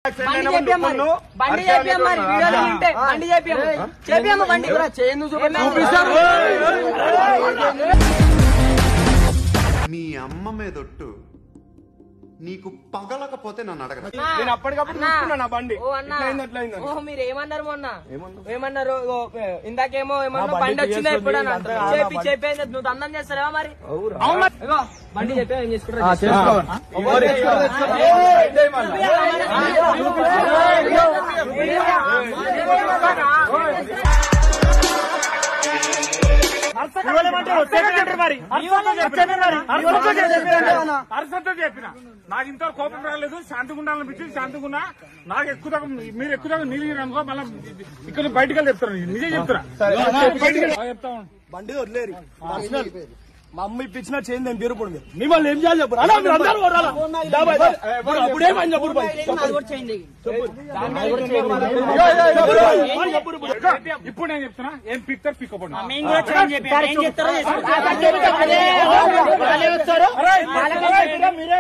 బండి చేపియం మరి వీడియోలు ఉంటే బండి చేపియమ్మ బండి మీ అమ్మ మీదొట్టు నీకు పగలకపోతే నన్ను అడగ. నేను అప్పటికప్పుడు చూసుకున్నా బండి. మీరు ఏమన్నారు మొన్న? ఏమన్నారు? ఇందాకేమో ఏమన్నా బండి వచ్చిందా ఇప్పుడు చెప్పేది నువ్వు దండం చేస్తారా మరి? బండి చెప్పా ఏం చేసుకుంటారు? చెప్పిన నాకు ఇంత కోపం రాలేదు, శాంతిగా ఉండాలనిపించింది. శాంతిగా ఉన్నా. నాకు ఎక్కువ మీరు ఎక్కువ నీళ్ళు అనుకో, మళ్ళీ ఇక్కడ బయటకు వెళ్ళి చెప్తాను. నిజం చెప్తున్నా. చెప్తా బండి వదిలేరు. మా అమ్మ ఇప్పించిన చేంజ్ నేను తీరుపడు. మిమ్మల్ని ఏం చేయాలి చెప్పు. అప్పుడేమని చెప్పు. ఇప్పుడు నేను చెప్తున్నా, ఏం పిక్తారు పిక్కపడు. మీరే